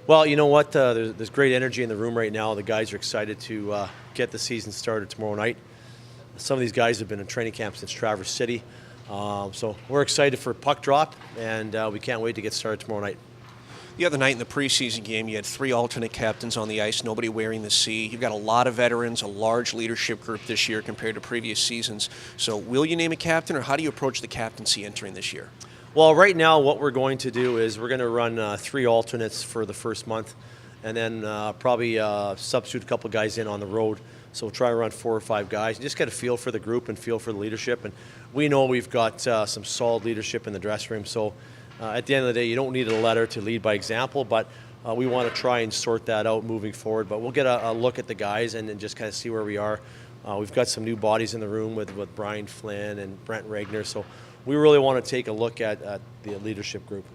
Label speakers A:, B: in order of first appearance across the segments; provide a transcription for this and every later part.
A: Well, you know what? There's great energy in the room right now. The guys are excited to get the season started tomorrow night. Some of these guys have been in training camp since Traverse City. So we're excited for puck drop, and we can't wait to get started tomorrow night.
B: The other night in the preseason game, you had 3 alternate captains on the ice, nobody wearing the C. You've got a lot of veterans, a large leadership group this year compared to previous seasons. So will you name a captain, or how do you approach the captaincy entering this year?
A: Well, right now what we're going to do is we're going to run 3 alternates for the first month, and then probably substitute a couple guys in on the road. So we'll try to run 4 or 5 guys. You just get a feel for the group and feel for the leadership. And we know we've got some solid leadership in the dressing room. So at the end of the day, you don't need a letter to lead by example, but we want to try and sort that out moving forward. But we'll get a look at the guys and just kind of see where we are. We've got some new bodies in the room with Brian Flynn and Brent Regner. So we really want to take a look at the leadership group.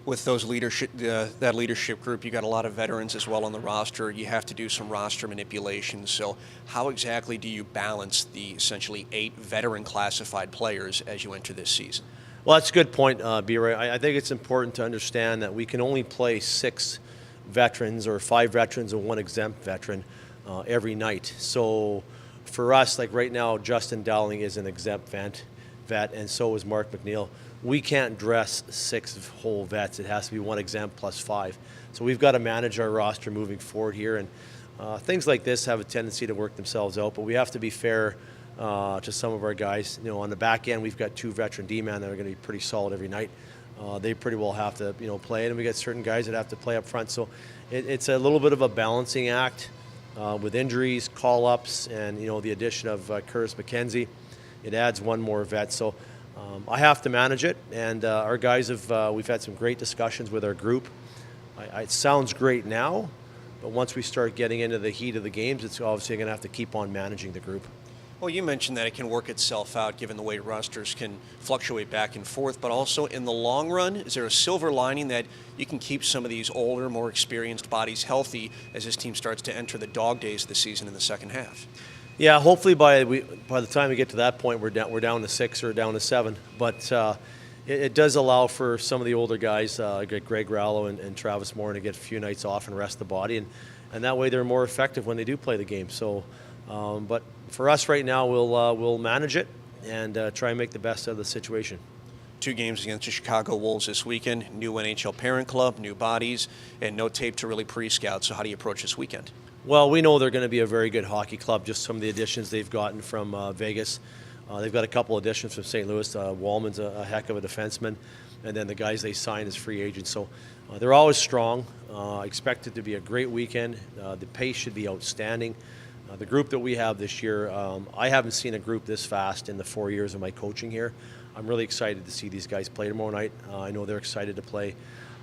B: With those that leadership group, you got a lot of veterans as well on the roster. You have to do some roster manipulation. So how exactly do you balance the essentially 8 veteran classified players as you enter this season?
A: Well, that's a good point, B-Ray. I think it's important to understand that we can only play 6 veterans or 5 veterans and 1 exempt veteran every night. So for us, like right now, Justin Dowling is an exempt vet, and so is Mark McNeil. We can't dress 6 whole vets. It has to be 1 exempt plus 5. So we've got to manage our roster moving forward here, and things like this have a tendency to work themselves out, but we have to be fair to some of our guys. You know, on the back end, we've got 2 veteran D-men that are going to be pretty solid every night. They pretty well have to, play, and we got certain guys that have to play up front. So it's a little bit of a balancing act with injuries, call-ups, and the addition of Curtis McKenzie. It adds 1 more vet. So I have to manage it, and our guys we've had some great discussions with our group. It sounds great now, but once we start getting into the heat of the games, it's obviously going to have to keep on managing the group.
B: Well, you mentioned that it can work itself out given the way rosters can fluctuate back and forth, but also in the long run, is there a silver lining that you can keep some of these older, more experienced bodies healthy as this team starts to enter the dog days of the season in the second half?
A: Yeah, hopefully by the time we get to that point, we're down to 6 or down to 7. But it does allow for some of the older guys, like Greg Rallo and Travis Moore, to get a few nights off and rest the body, and that way they're more effective when they do play the game. So, but for us right now, we'll manage it and try and make the best out of the situation.
B: 2 games against the Chicago Wolves this weekend, new NHL parent club, new bodies, and no tape to really pre-scout. So how do you approach this weekend?
A: Well, we know they're going to be a very good hockey club, just some of the additions they've gotten from Vegas. They've got a couple additions from St. Louis. Wallman's a heck of a defenseman, and then the guys they signed as free agents. So they're always strong. Expect it to be a great weekend. The pace should be outstanding. The group that we have this year, I haven't seen a group this fast in the 4 years of my coaching here. I'm really excited to see these guys play tomorrow night. I know they're excited to play,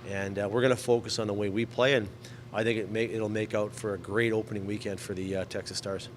A: and we're going to focus on the way we play, and I think it'll make out for a great opening weekend for the Texas Stars.